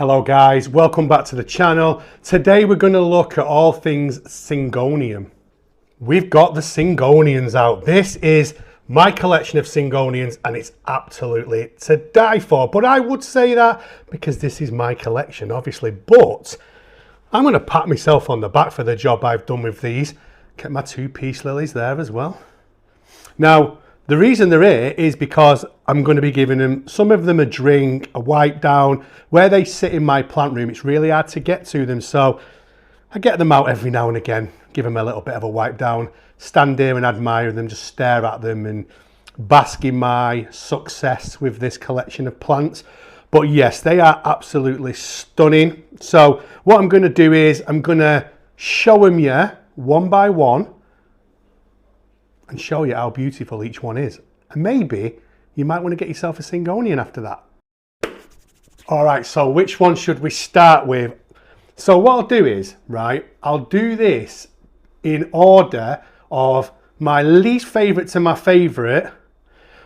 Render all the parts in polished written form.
Hello guys, welcome back to the channel. Today we're going to look at all things Syngonium. We've got the Syngonians out. This is my collection of Syngonians and it's absolutely to die for. But I would say that because this is my collection, obviously. But I'm going to pat myself on the back for the job I've done with these. Kept my two peace lilies there as well. Now, the reason they're here is because I'm going to be giving them, some of them a drink, a wipe down. Where they sit in my plant room, it's really hard to get to them. So I get them out every now and again, give them a little bit of a wipe down, stand here and admire them, just stare at them and bask in my success with this collection of plants. But yes, they are absolutely stunning. So what I'm going to do is I'm going to show them you one by one and show you how beautiful each one is. And maybe you might want to get yourself a Syngonian after that. All right, so which one should we start with? So what I'll do is, right, I'll do this in order of my least favorite to my favorite,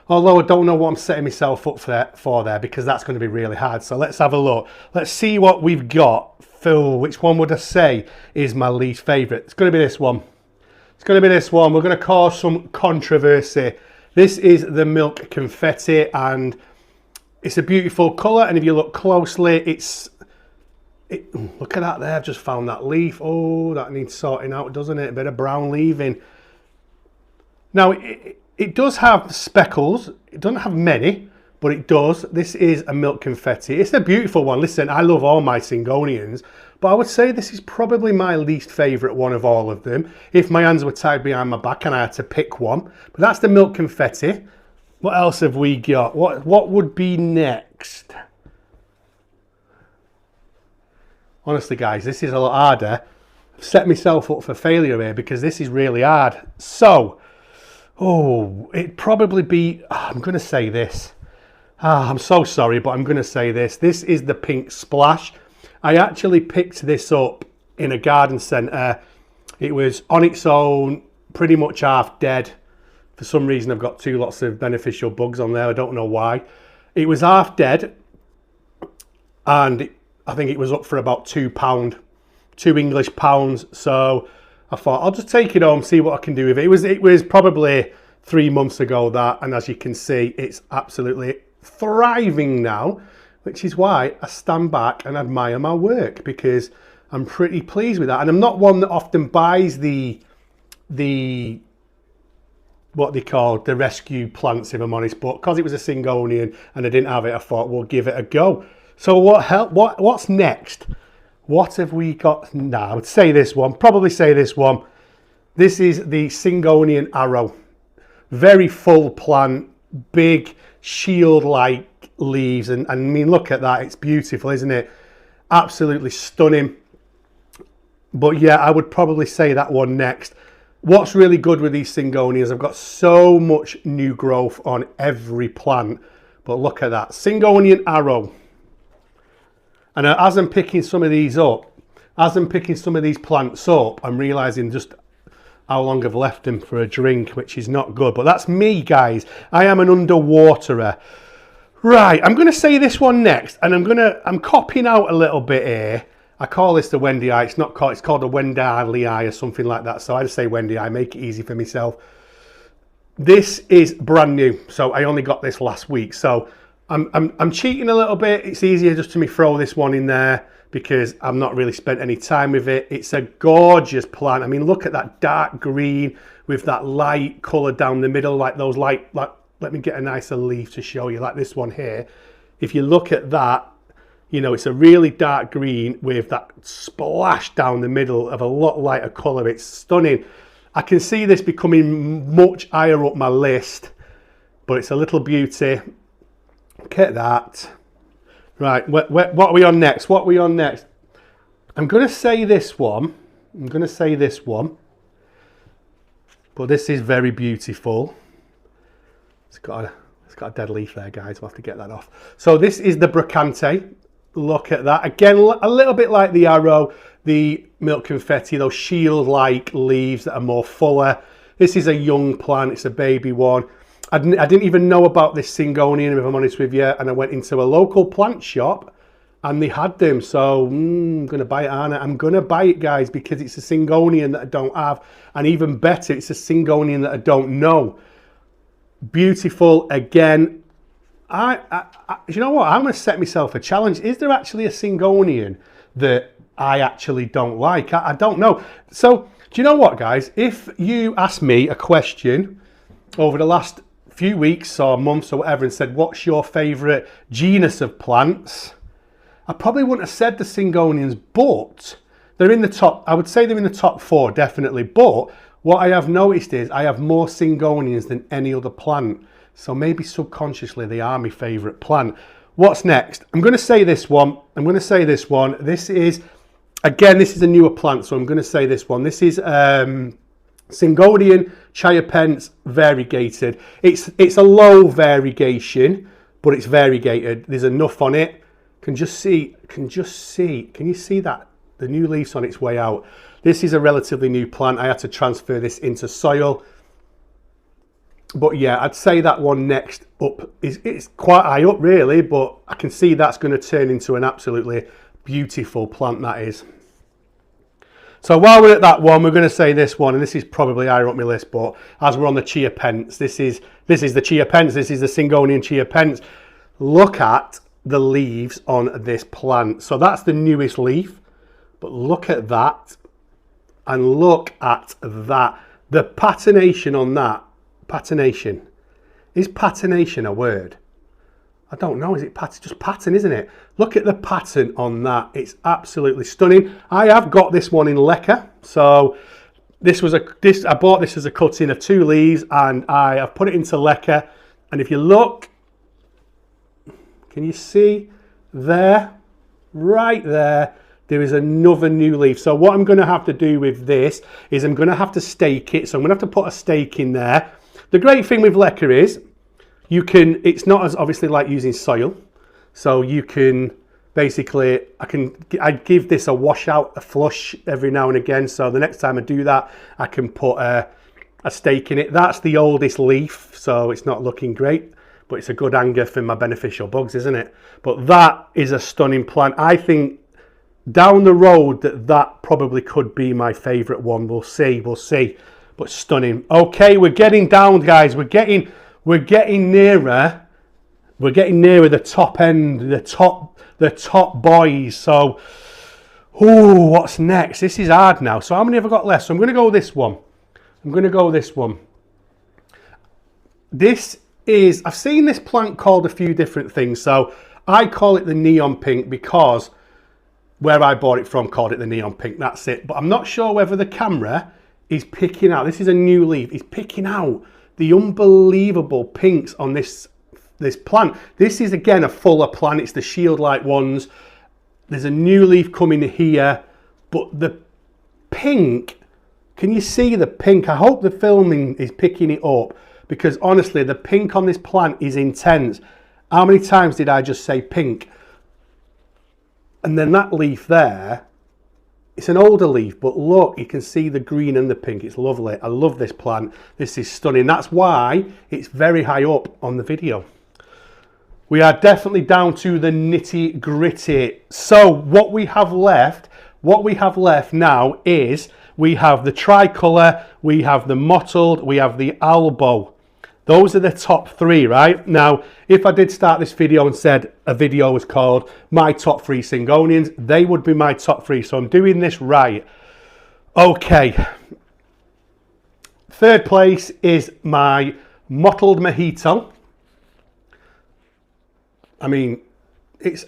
although I don't know what I'm setting myself up for there because that's going to be really hard. So let's have a look. Let's see what we've got. Phil, which one would I say is my least favorite? It's going to be this one. It's going to be this one. We're going to cause some controversy. This is the Milk Confetti and it's a beautiful colour. And if you look closely, look at that there. I've just found that leaf. Oh, that needs sorting out, doesn't it? A bit of brown leaving. Now, it does have speckles. It doesn't have many, but it does. This is a Milk Confetti. It's a beautiful one. Listen, I love all my Syngonians, but I would say this is probably my least favourite one of all of them. If my hands were tied behind my back and I had to pick one. But that's the Milk Confetti. What else have we got? What would be next? Honestly, guys, this is a lot harder. I've set myself up for failure here because this is really hard. So, it'd probably be, I'm going to say this. I'm so sorry, but I'm going to say this. This is the Pink Splash. I actually picked this up in a garden centre. It was on its own, pretty much half dead. For some reason, I've got lots of beneficial bugs on there. I don't know why. It was half dead. And I think it was up for about £2, £2 English pounds. So I thought, I'll just take it home, see what I can do with it. It was probably 3 months ago that. And as you can see, it's absolutely thriving now, which is why I stand back and admire my work because I'm pretty pleased with that. And I'm not one that often buys the what they call the rescue plants, if I'm honest, but because it was a Syngonian and I didn't have it, I thought we'll give it a go. So what's next? What have we got now? I would say this one, probably say this one. This is the Syngonian Arrow. Very full plant, big shield-like leaves, and I mean, look at that, it's beautiful, isn't it? Absolutely stunning. But yeah, I would probably say that one next. What's really good with these Syngonians, I've got so much new growth on every plant, but look at that, Syngonian Arrow. And as I'm picking some of these up, as I'm picking some of these plants up, I'm realising just how long I've left them for a drink, which is not good. But that's me, guys. I am an underwaterer. Right, I'm going to say this one next, and I'm copying out a little bit here. I call this the Wendy Eey. It's called a Wendy Eey or something like that. So I just say Wendy Eey, make it easy for myself. This is brand new, so I only got this last week. So I'm cheating a little bit. It's easier just to me throw this one in there because I've not really spent any time with it. It's a gorgeous plant. I mean, look at that dark green with that light colour down the middle, like those light, let me get a nicer leaf to show you, like this one here. If you look at that, you know, it's a really dark green with that splash down the middle of a lot lighter colour. It's stunning. I can see this becoming much higher up my list, but it's a little beauty. Look at that. Right, what are we on next? What are we on next? I'm going to say this one. But this is very beautiful. It's got a dead leaf there, guys. We'll have to get that off. So this is the Brante. Look at that. Again, a little bit like the Arrow, the Milk Confetti, those shield-like leaves that are more fuller. This is a young plant. It's a baby one. I didn't even know about this Syngonium, if I'm honest with you, and I went into a local plant shop and they had them. So I'm going to buy it, aren't I? I'm going to buy it, guys, because it's a Syngonium that I don't have. And even better, it's a Syngonium that I don't know. Beautiful. Again, you know what? I'm going to set myself a challenge. Is there actually a Syngonium that I actually don't like? I don't know. So, do you know what, guys? If you asked me a question over the last few weeks or months or whatever and said, what's your favourite genus of plants? I probably wouldn't have said the Syngoniums, but they're in the top, I would say they're in the top 4, definitely. But what I have noticed is I have more Syngoniums than any other plant. So maybe subconsciously they are my favourite plant. What's next? I'm going to say this one. This is, again, this is a newer plant, so I'm going to say this one. This is Syngonium, Chia Pence, variegated. It's a low variegation, but it's variegated. There's enough on it. Can you see that? The new leaves on its way out. This is a relatively new plant. I had to transfer this into soil. But yeah, I'd say that one next up it's quite high up really, but I can see that's going to turn into an absolutely beautiful plant, that is. So while we're at that one, we're going to say this one, and this is probably higher up my list, but as we're on the Chia Pence, this is the Chia Pence, this is the Syngonium Chia Pence. Look at the leaves on this plant. So that's the newest leaf, but look at that, and look at that. The patination on that, patination. Is patination a word? I don't know. Is it just pattern, isn't it? Look at the pattern on that. It's absolutely stunning. I have got this one in lacquer. So I bought this as a cutting of 2 leaves, and I have put it into lacquer. And if you look, can you see there? Right there. There is another new leaf. So what I'm going to have to do with this is I'm going to have to stake it. So I'm going to have to put a stake in there. The great thing with lacquer is it's not as obviously like using soil. So you can basically, I give this a washout, a flush every now and again. So the next time I do that, I can put a stake in it. That's the oldest leaf, so it's not looking great, but it's a good hanger for my beneficial bugs, isn't it? But that is a stunning plant. I think down the road that probably could be my favourite one. We'll see, but stunning. Okay, we're getting down, guys. We're getting nearer the top end, the top boys. So, what's next? This is hard now. So how many have I got left? So I'm going to go this one. This is, I've seen this plant called a few different things. So I call it the neon pink because where I bought it from called it the neon pink. That's it. But I'm not sure whether the camera is picking out. This is a new leaf. It's picking out the unbelievable pinks on this plant. This is again a fuller plant. It's the shield-like ones. There's a new leaf coming here, but the pink, can you see the pink? I hope the filming is picking it up, because honestly, the pink on this plant is intense. How many times did I just say pink? And then that leaf there, it's an older leaf, but look, you can see the green and the pink. It's lovely. I love this plant. This is stunning. That's why it's very high up on the video. We are definitely down to the nitty gritty. So what we have left now is we have the tricolour, we have the mottled, we have the albo. Those are the top 3, right? Now, if I did start this video and said a video was called My Top 3 Syngoniums, they would be my top 3. So I'm doing this right. Okay. 3rd place is my mottled mojito. I mean, it's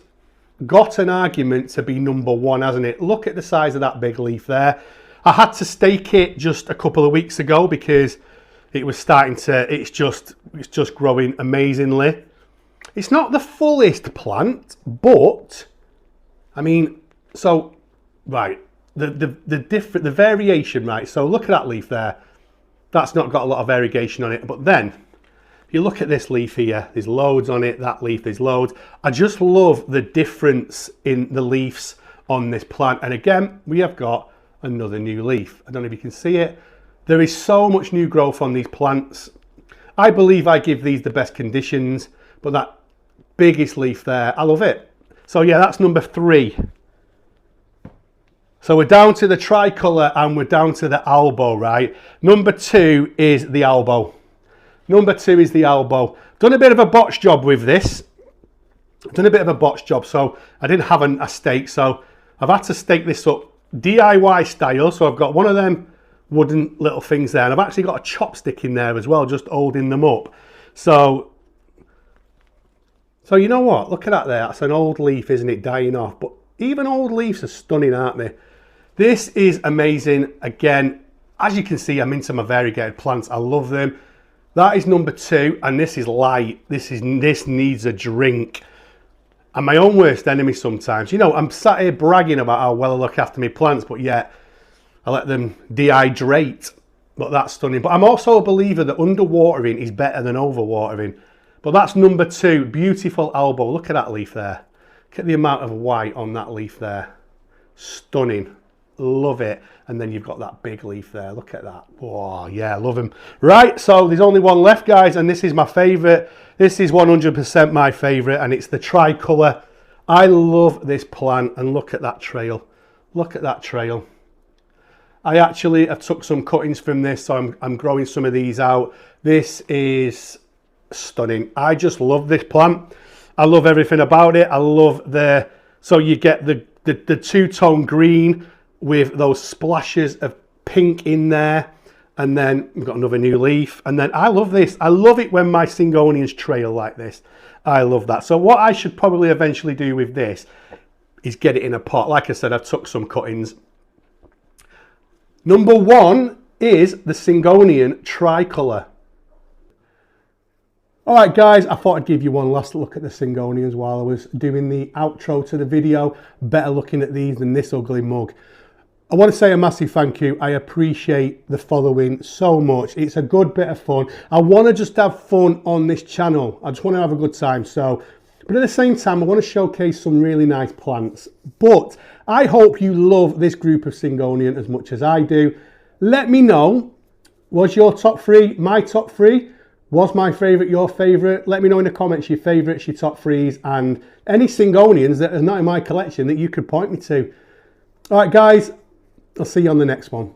got an argument to be number 1, hasn't it? Look at the size of that big leaf there. I had to stake it just a couple of weeks ago because it was starting to, it's just growing amazingly. It's not the fullest plant, but I mean, so right, the variation, right? So look at that leaf there. That's not got a lot of variegation on it, but then if you look at this leaf here, there's loads on it. That leaf, there's loads. I just love the difference in the leaves on this plant. And again, we have got another new leaf. I don't know if you can see it. There is so much new growth on these plants. I believe I give these the best conditions, but that biggest leaf there, I love it. So yeah, that's number 3. So we're down to the tricolour and we're down to the elbow, right? Number 2 is the elbow. Number 2 is the elbow. Done a bit of a botch job with this. So I didn't have a stake, so I've had to stake this up DIY style. So I've got one of them wooden little things there, and I've actually got a chopstick in there as well, just holding them up. So you know what? Look at that there. That's an old leaf, isn't it? Dying off. But even old leaves are stunning, aren't they? This is amazing. Again, as you can see, I'm into my variegated plants. I love them. That is number 2, and this is light. This needs a drink. I'm my own worst enemy sometimes. You know, I'm sat here bragging about how well I look after my plants, but yet I let them dehydrate. But that's stunning. But I'm also a believer that underwatering is better than overwatering. But that's number 2. Beautiful elbow. Look at that leaf there. Look at the amount of white on that leaf there. Stunning. Love it. And then you've got that big leaf there. Look at that. Oh yeah, love him. Right, so there's only one left, guys, and this is my favourite. This is 100% my favourite, and it's the tricolour. I love this plant, and look at that trail. Look at that trail. I took some cuttings from this, so I'm growing some of these out. This is stunning. I just love this plant. I love everything about it. I love so you get the two-tone green with those splashes of pink in there, and then we've got another new leaf, and then I love this. I love it when my Syngonians trail like this. I love that. So what I should probably eventually do with this is get it in a pot. Like I said, I took some cuttings. Number 1 is the Syngonian tricolour. All right, guys, I thought I'd give you one last look at the Syngonians while I was doing the outro to the video. Better looking at these than this ugly mug. I want to say a massive thank you. I appreciate the following so much. It's a good bit of fun. I want to just have fun on this channel. I just want to have a good time. But at the same time, I want to showcase some really nice plants. But I hope you love this group of Syngonian as much as I do. Let me know, was your top 3 my top 3? Was my favourite your favourite? Let me know in the comments your favourites, your top 3s, and any Syngonians that are not in my collection that you could point me to. All right, guys, I'll see you on the next one.